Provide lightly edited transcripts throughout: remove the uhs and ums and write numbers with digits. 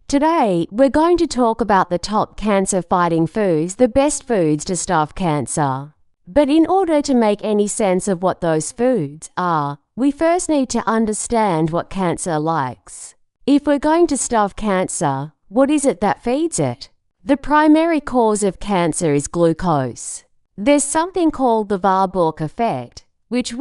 Today, we're going to talk about the top cancer-fighting foods, the best foods to stop cancer. But in order to make any sense of what those foods are, we first need to understand what cancer likes. If we're going to stop cancer, what is it that feeds it? The primary cause of cancer is glucose. There's something called the Warburg effect, which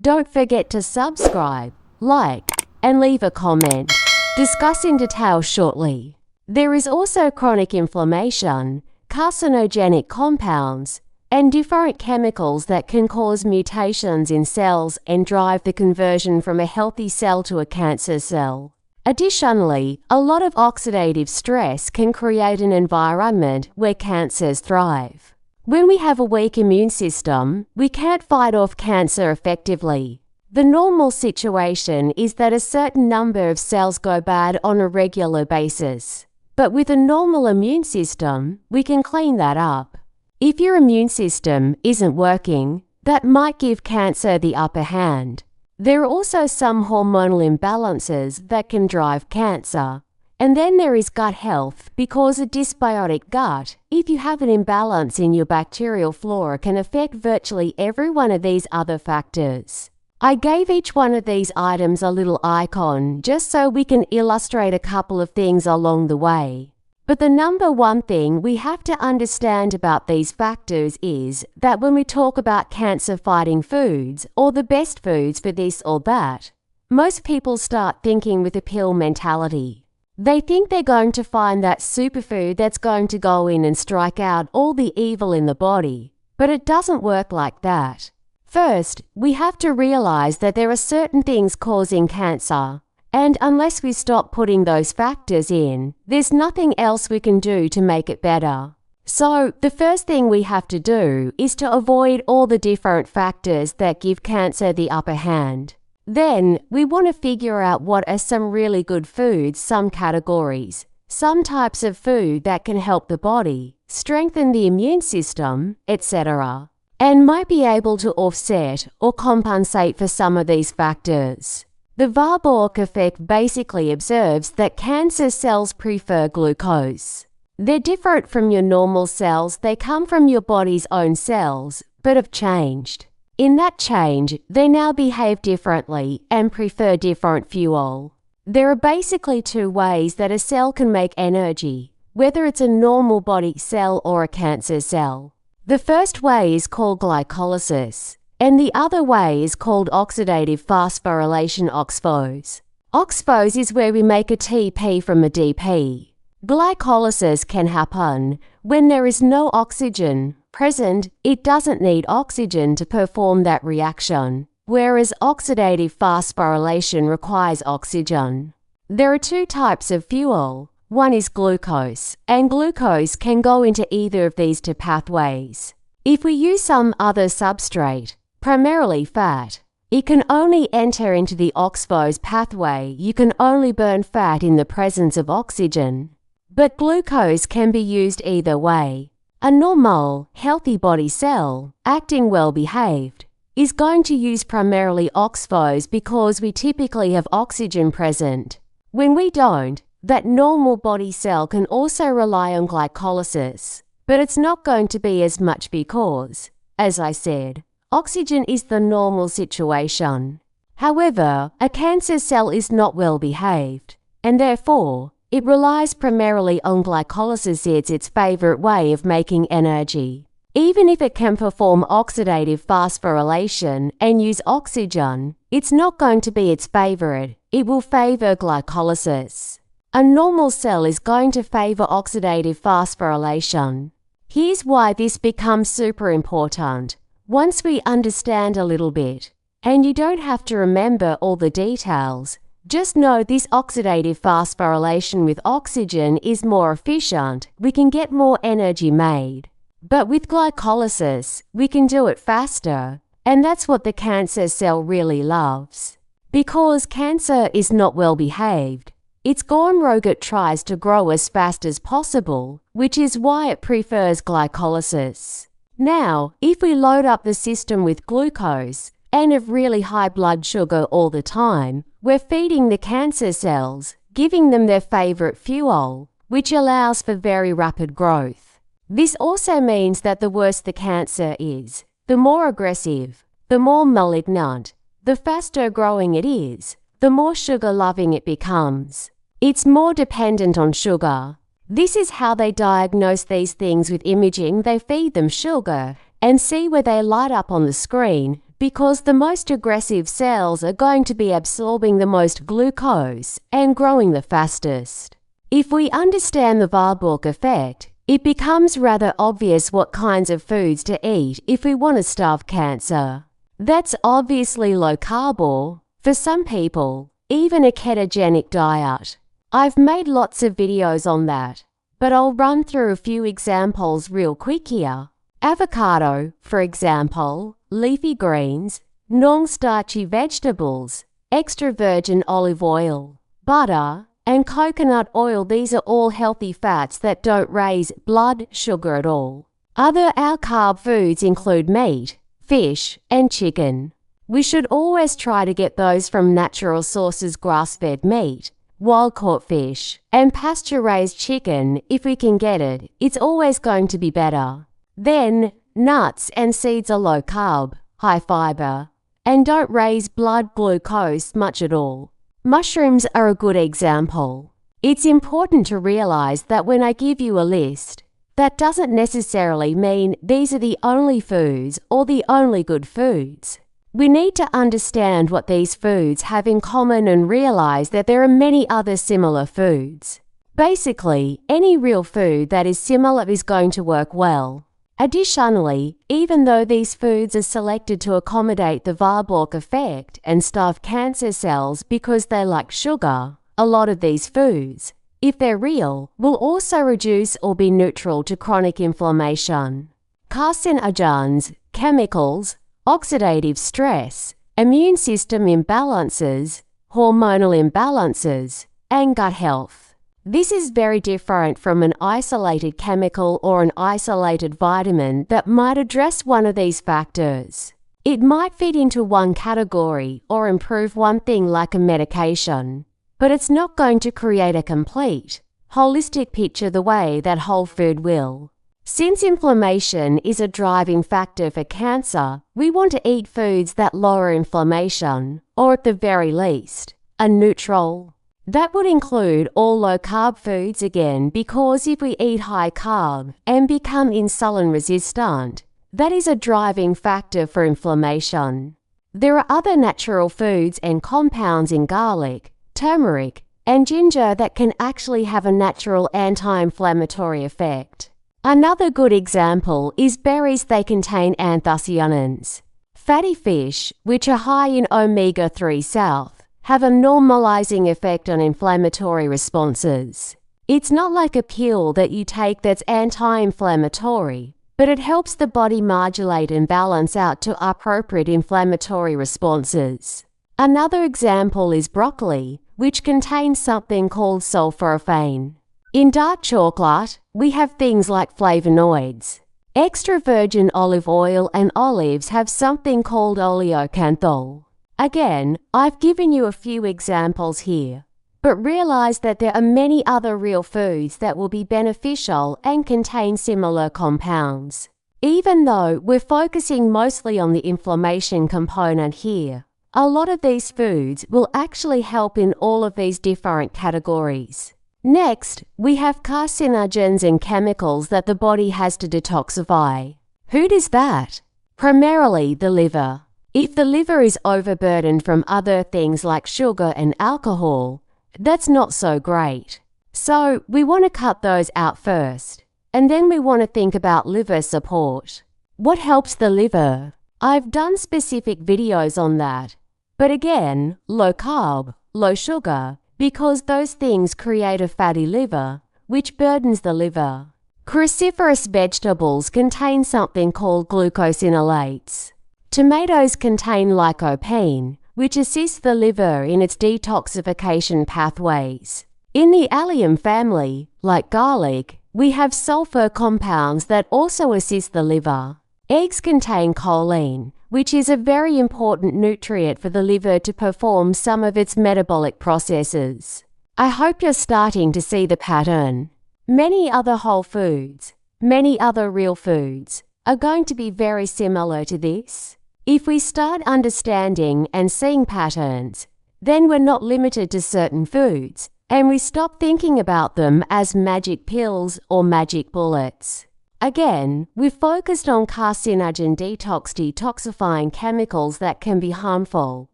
don't forget to subscribe, like, and leave a comment. Discuss in detail shortly. There is also chronic inflammation, carcinogenic compounds, and different chemicals that can cause mutations in cells and drive the conversion from a healthy cell to a cancer cell. Additionally, a lot of oxidative stress can create an environment where cancers thrive. When we have a weak immune system, we can't fight off cancer effectively. The normal situation is that a certain number of cells go bad on a regular basis. But with a normal immune system, we can clean that up. If your immune system isn't working, that might give cancer the upper hand. There are also some hormonal imbalances that can drive cancer. And then there is gut health, because a dysbiotic gut, if you have an imbalance in your bacterial flora, can affect virtually every one of these other factors. I gave each one of these items a little icon just so we can illustrate a couple of things along the way. But the number one thing we have to understand about these factors is that when we talk about cancer-fighting foods or the best foods for this or that, most people start thinking with a pill mentality. They think they're going to find that superfood that's going to go in and strike out all the evil in the body, but it doesn't work like that. First, we have to realize that there are certain things causing cancer, and unless we stop putting those factors in, there's nothing else we can do to make it better. So, the first thing we have to do is to avoid all the different factors that give cancer the upper hand. Then, we want to figure out what are some really good foods, some categories, some types of food that can help the body, strengthen the immune system, etc., and might be able to offset or compensate for some of these factors. The Warburg effect basically observes that cancer cells prefer glucose. They're different from your normal cells, they come from your body's own cells, but have changed. In that change, they now behave differently and prefer different fuel. There are basically two ways that a cell can make energy, whether it's a normal body cell or a cancer cell. The first way is called glycolysis, and the other way is called oxidative phosphorylation OXPHOS. OXPHOS is where we make a TP from a DP. Glycolysis can happen when there is no oxygen present. It doesn't need oxygen to perform that reaction, whereas oxidative phosphorylation requires oxygen. There are two types of fuel. One is glucose, and glucose can go into either of these two pathways. If we use some other substrate, primarily fat, it can only enter into the OXPHOS pathway. You can only burn fat in the presence of oxygen. But glucose can be used either way. A normal, healthy body cell, acting well-behaved, is going to use primarily OXPHOS because we typically have oxygen present. When we don't, that normal body cell can also rely on glycolysis, but it's not going to be as much because, as I said, oxygen is the normal situation. However, a cancer cell is not well-behaved, and therefore, it relies primarily on glycolysis. It's its favorite way of making energy. Even if it can perform oxidative phosphorylation and use oxygen, it's not going to be its favorite. It will favor glycolysis. A normal cell is going to favor oxidative phosphorylation. Here's why this becomes super important. Once we understand a little bit, and you don't have to remember all the details, just know this oxidative phosphorylation with oxygen is more efficient. We can get more energy made. But with glycolysis, we can do it faster, and that's what the cancer cell really loves. Because cancer is not well behaved, it's gone rogue. It tries to grow as fast as possible, which is why it prefers glycolysis. Now, if we load up the system with glucose and have really high blood sugar all the time, we're feeding the cancer cells, giving them their favorite fuel, which allows for very rapid growth. This also means that the worse the cancer is, the more aggressive, the more malignant, the faster growing it is, the more sugar-loving it becomes. It's more dependent on sugar. This is how they diagnose these things with imaging. They feed them sugar and see where they light up on the screen, because the most aggressive cells are going to be absorbing the most glucose and growing the fastest. If we understand the Warburg effect, it becomes rather obvious what kinds of foods to eat if we want to starve cancer. That's obviously low carb or, for some people, even a ketogenic diet. I've made lots of videos on that, but I'll run through a few examples real quick here. Avocado, for example, leafy greens, non-starchy vegetables, extra virgin olive oil, butter, and coconut oil. These are all healthy fats that don't raise blood sugar at all. Other carb foods include meat, fish, and chicken. We should always try to get those from natural sources: grass-fed meat, wild-caught fish, and pasture-raised chicken. If we can get it, it's always going to be better. Then, nuts and seeds are low carb, high fiber, and don't raise blood glucose much at all. Mushrooms are a good example. It's important to realize that when I give you a list, that doesn't necessarily mean these are the only foods or the only good foods. We need to understand what these foods have in common and realize that there are many other similar foods. Basically, any real food that is similar is going to work well. Additionally, even though these foods are selected to accommodate the Warburg effect and starve cancer cells because they lack sugar, a lot of these foods, if they're real, will also reduce or be neutral to chronic inflammation. Carcinogens, chemicals, oxidative stress, immune system imbalances, hormonal imbalances, and gut health. This is very different from an isolated chemical or an isolated vitamin that might address one of these factors. It might fit into one category or improve one thing like a medication, but it's not going to create a complete, holistic picture the way that whole food will. Since inflammation is a driving factor for cancer, we want to eat foods that lower inflammation, or at the very least, are neutral. That would include all low-carb foods again, because if we eat high-carb and become insulin-resistant, that is a driving factor for inflammation. There are other natural foods and compounds in garlic, turmeric, and ginger that can actually have a natural anti-inflammatory effect. Another good example is berries. They contain anthocyanins. Fatty fish, which are high in omega-3 south, have a normalizing effect on inflammatory responses. It's not like a pill that you take that's anti-inflammatory, but it helps the body modulate and balance out to appropriate inflammatory responses. Another example is broccoli, which contains something called sulforaphane. In dark chocolate, we have things like flavonoids. Extra virgin olive oil and olives have something called oleocanthal. Again, I've given you a few examples here, but realize that there are many other real foods that will be beneficial and contain similar compounds. Even though we're focusing mostly on the inflammation component here, a lot of these foods will actually help in all of these different categories. Next, we have carcinogens and chemicals that the body has to detoxify. Who does that? Primarily the liver. If the liver is overburdened from other things like sugar and alcohol, that's not so great. So we want to cut those out first, and then we want to think about liver support. What helps the liver? I've done specific videos on that. But again, low carb, low sugar, because those things create a fatty liver, which burdens the liver. Cruciferous vegetables contain something called glucosinolates. Tomatoes contain lycopene, which assists the liver in its detoxification pathways. In the allium family, like garlic, we have sulfur compounds that also assist the liver. Eggs contain choline, which is a very important nutrient for the liver to perform some of its metabolic processes. I hope you're starting to see the pattern. Many other whole foods, many other real foods, are going to be very similar to this. If we start understanding and seeing patterns, then we're not limited to certain foods, and we stop thinking about them as magic pills or magic bullets. Again, we've focused on carcinogen detoxifying chemicals that can be harmful,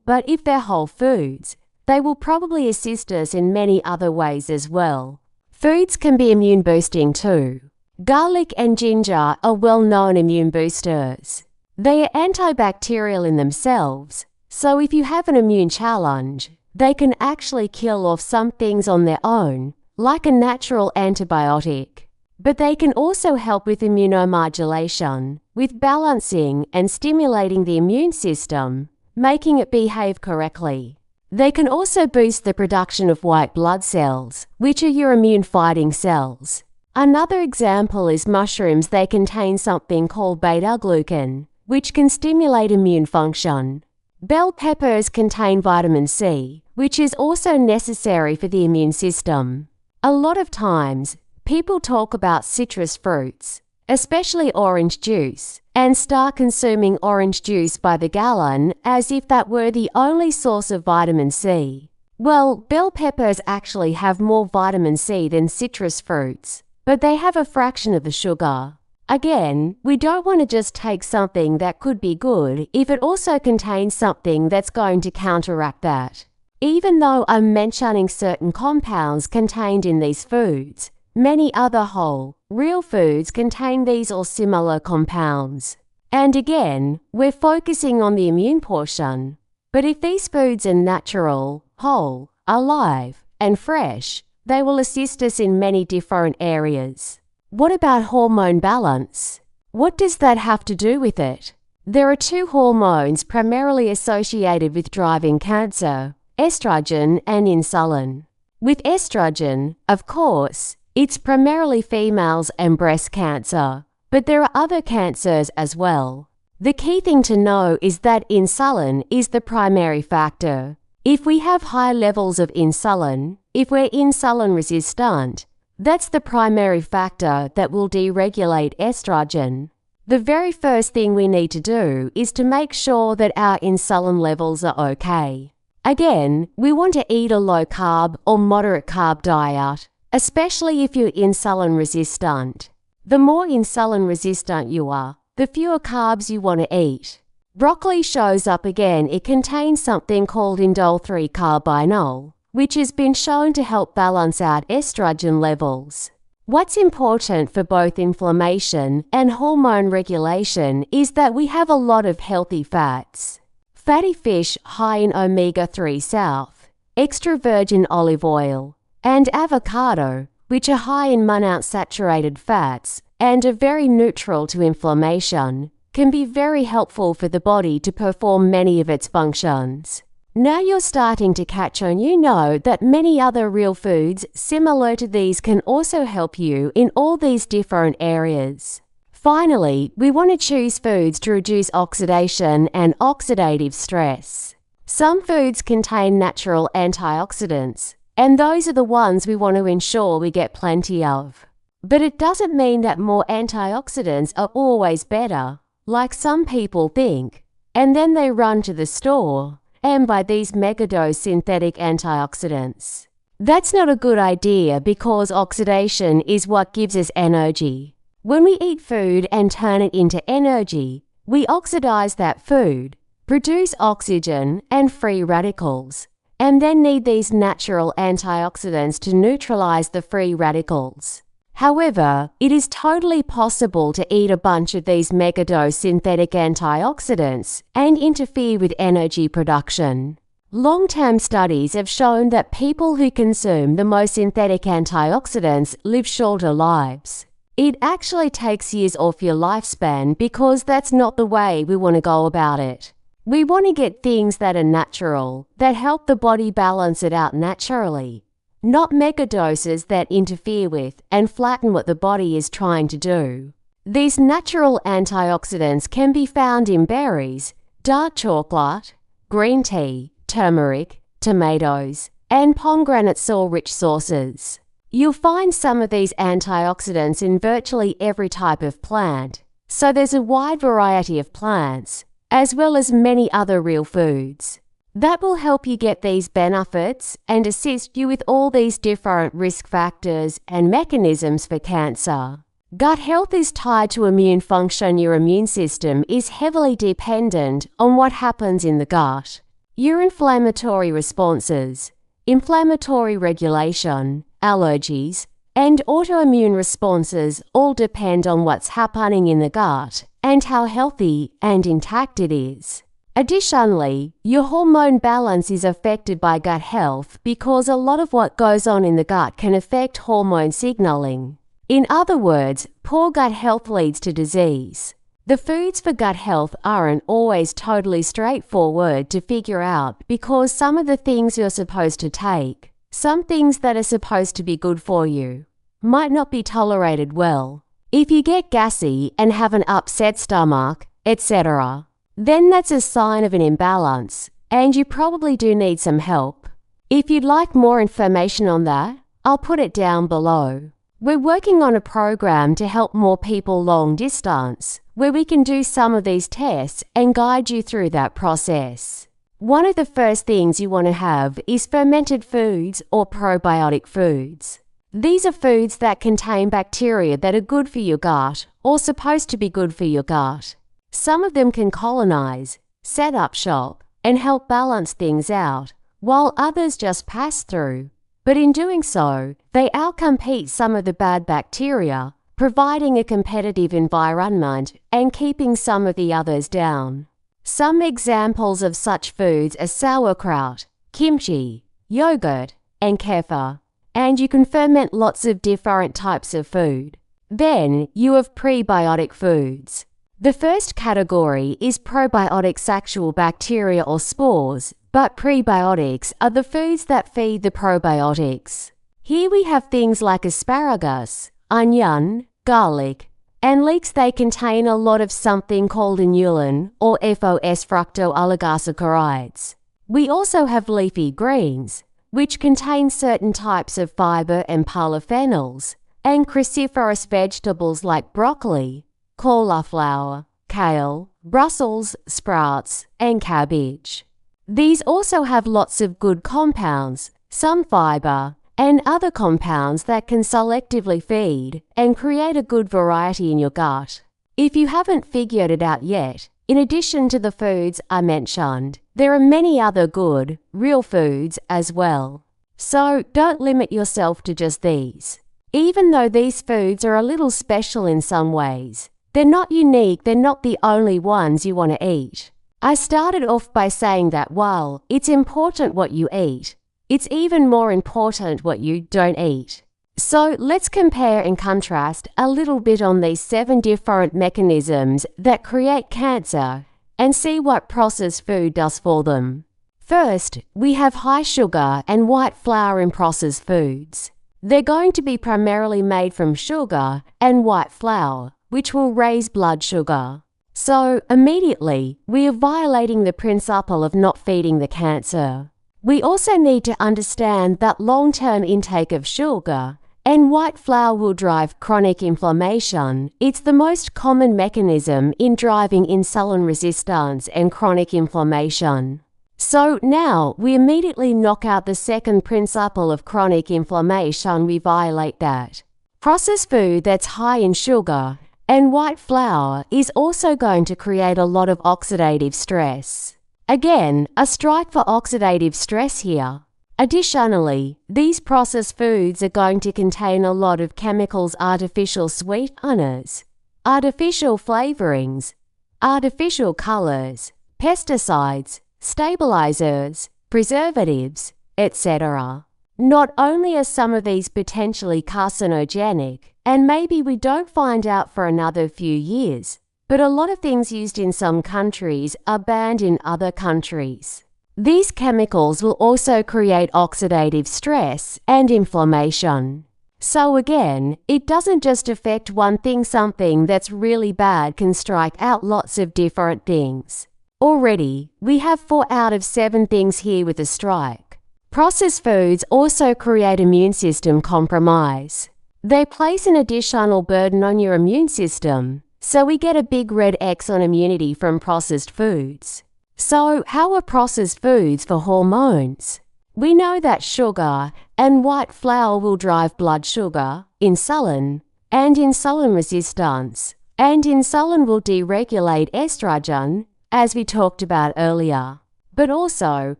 but if they're whole foods, they will probably assist us in many other ways as well. Foods can be immune boosting too. Garlic and ginger are well-known immune boosters. They are antibacterial in themselves, so if you have an immune challenge, they can actually kill off some things on their own, like a natural antibiotic. But they can also help with immunomodulation, with balancing and stimulating the immune system, making it behave correctly. They can also boost the production of white blood cells, which are your immune-fighting cells. Another example is mushrooms. They contain something called beta-glucan, which can stimulate immune function. Bell peppers contain vitamin C, which is also necessary for the immune system. A lot of times, people talk about citrus fruits, especially orange juice, and start consuming orange juice by the gallon as if that were the only source of vitamin C. Well, bell peppers actually have more vitamin C than citrus fruits, but they have a fraction of the sugar. Again, we don't want to just take something that could be good if it also contains something that's going to counteract that. Even though I'm mentioning certain compounds contained in these foods, many other whole, real foods contain these or similar compounds. And again, we're focusing on the immune portion. But if these foods are natural, whole, alive, and fresh, they will assist us in many different areas. What about hormone balance? What does that have to do with it? There are two hormones primarily associated with driving cancer, estrogen and insulin. With estrogen, of course, it's primarily females and breast cancer, but there are other cancers as well. The key thing to know is that insulin is the primary factor. If we have high levels of insulin, if we're insulin resistant, that's the primary factor that will deregulate estrogen. The very first thing we need to do is to make sure that our insulin levels are okay. Again, we want to eat a low-carb or moderate-carb diet, especially if you're insulin resistant. The more insulin resistant you are, the fewer carbs you want to eat. Broccoli shows up again. It contains something called indole-3-carbinol, which has been shown to help balance out estrogen levels. What's important for both inflammation and hormone regulation is that we have a lot of healthy fats. Fatty fish high in omega-3 south, extra virgin olive oil, and avocado, which are high in monounsaturated fats and are very neutral to inflammation, can be very helpful for the body to perform many of its functions. Now you're starting to catch on. You know that many other real foods similar to these can also help you in all these different areas. Finally, we want to choose foods to reduce oxidation and oxidative stress. Some foods contain natural antioxidants, and those are the ones we want to ensure we get plenty of. But it doesn't mean that more antioxidants are always better, like some people think, and then they run to the store and buy these megadose synthetic antioxidants. That's not a good idea because oxidation is what gives us energy. When we eat food and turn it into energy, we oxidize that food, produce oxygen and free radicals, and then need these natural antioxidants to neutralize the free radicals. However, it is totally possible to eat a bunch of these megadose synthetic antioxidants and interfere with energy production. Long-term studies have shown that people who consume the most synthetic antioxidants live shorter lives. It actually takes years off your lifespan because that's not the way we want to go about it. We want to get things that are natural, that help the body balance it out naturally, not megadoses that interfere with and flatten what the body is trying to do. These natural antioxidants can be found in berries, dark chocolate, green tea, turmeric, tomatoes, and pomegranate saw-rich sources. You'll find some of these antioxidants in virtually every type of plant, so there's a wide variety of plants, as well as many other real foods. That will help you get these benefits and assist you with all these different risk factors and mechanisms for cancer. Gut health is tied to immune function. Your immune system is heavily dependent on what happens in the gut. Your inflammatory responses, inflammatory regulation, allergies, and autoimmune responses all depend on what's happening in the gut and how healthy and intact it is. Additionally, your hormone balance is affected by gut health because a lot of what goes on in the gut can affect hormone signaling. In other words, poor gut health leads to disease. The foods for gut health aren't always totally straightforward to figure out because some of the things you're supposed to take, some things that are supposed to be good for you, might not be tolerated well. If you get gassy and have an upset stomach, etc., then that's a sign of an imbalance, and you probably do need some help. If you'd like more information on that, I'll put it down below. We're working on a program to help more people long distance, where we can do some of these tests and guide you through that process. One of the first things you want to have is fermented foods or probiotic foods. These are foods that contain bacteria that are good for your gut or supposed to be good for your gut. Some of them can colonize, set up shop, and help balance things out, while others just pass through. But in doing so, they outcompete some of the bad bacteria, providing a competitive environment and keeping some of the others down. Some examples of such foods are sauerkraut, kimchi, yogurt, and kefir. And you can ferment lots of different types of food. Then you have prebiotic foods. The first category is probiotics, actual bacteria or spores, but prebiotics are the foods that feed the probiotics. Here we have things like asparagus, onion, garlic, and leeks. They contain a lot of something called inulin or FOS, fructooligosaccharides. We also have leafy greens, which contain certain types of fiber and polyphenols, and cruciferous vegetables like broccoli, cauliflower, kale, Brussels sprouts, and cabbage. These also have lots of good compounds, some fiber, and other compounds that can selectively feed and create a good variety in your gut. If you haven't figured it out yet, in addition to the foods I mentioned, there are many other good, real foods as well. So don't limit yourself to just these. Even though these foods are a little special in some ways, they're not unique, they're not the only ones you want to eat. I started off by saying that while it's important what you eat, it's even more important what you don't eat. So let's compare and contrast a little bit on these 7 different mechanisms that create cancer and see what processed food does for them. First, we have high sugar and white flour in processed foods. They're going to be primarily made from sugar and white flour, which will raise blood sugar. So immediately, we are violating the principle of not feeding the cancer. We also need to understand that long-term intake of sugar and white flour will drive chronic inflammation. It's the most common mechanism in driving insulin resistance and chronic inflammation. So now we immediately knock out the second principle of chronic inflammation. We violate that. Processed food that's high in sugar and white flour is also going to create a lot of oxidative stress. Again, a strike for oxidative stress here. Additionally, these processed foods are going to contain a lot of chemicals, artificial sweeteners, artificial flavorings, artificial colors, pesticides, stabilizers, preservatives, etc. Not only are some of these potentially carcinogenic, and maybe we don't find out for another few years, but a lot of things used in some countries are banned in other countries. These chemicals will also create oxidative stress and inflammation. So again, it doesn't just affect one thing. Something that's really bad can strike out lots of different things. Already, we have 4 out of 7 things here with a strike. Processed foods also create immune system compromise. They place an additional burden on your immune system, so we get a big red X on immunity from processed foods. So, how are processed foods for hormones? We know that sugar and white flour will drive blood sugar, insulin, and insulin resistance, and insulin will deregulate estrogen, as we talked about earlier. But also,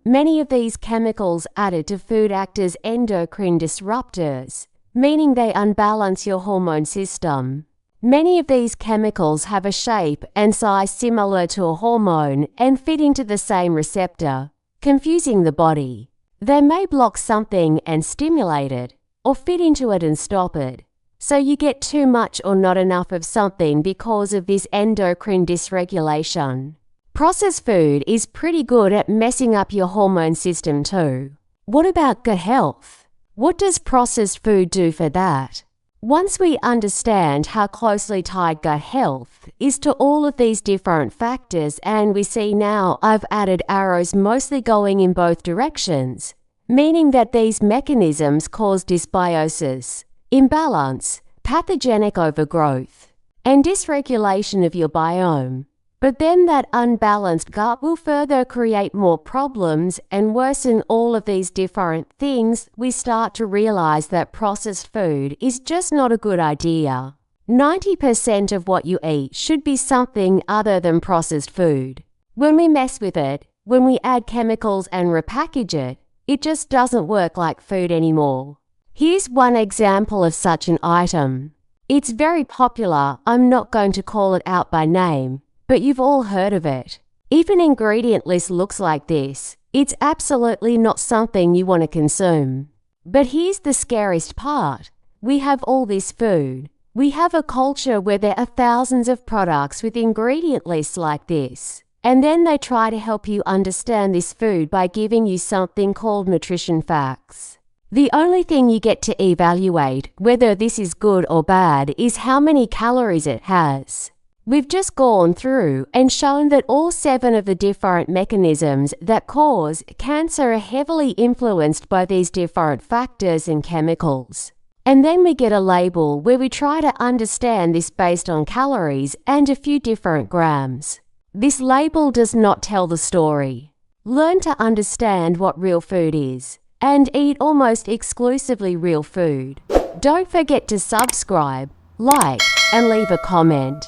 many of these chemicals added to food act as endocrine disruptors, meaning they unbalance your hormone system. Many of these chemicals have a shape and size similar to a hormone and fit into the same receptor, confusing the body. They may block something and stimulate it, or fit into it and stop it. So you get too much or not enough of something because of this endocrine dysregulation. Processed food is pretty good at messing up your hormone system too. What about gut health? What does processed food do for that? Once we understand how closely tied gut health is to all of these different factors, and we see now I've added arrows mostly going in both directions, meaning that these mechanisms cause dysbiosis, imbalance, pathogenic overgrowth, and dysregulation of your biome. But then that unbalanced gut will further create more problems and worsen all of these different things. We start to realize that processed food is just not a good idea. 90% of what you eat should be something other than processed food. When we mess with it, when we add chemicals and repackage it, it just doesn't work like food anymore. Here's one example of such an item. It's very popular. I'm not going to call it out by name, but you've all heard of it. If an ingredient list looks like this, it's absolutely not something you want to consume. But here's the scariest part. We have all this food. We have a culture where there are thousands of products with ingredient lists like this. And then they try to help you understand this food by giving you something called nutrition facts. The only thing you get to evaluate whether this is good or bad is how many calories it has. We've just gone through and shown that all 7 of the different mechanisms that cause cancer are heavily influenced by these different factors and chemicals. And then we get a label where we try to understand this based on calories and a few different grams. This label does not tell the story. Learn to understand what real food is and eat almost exclusively real food. Don't forget to subscribe, like, and leave a comment.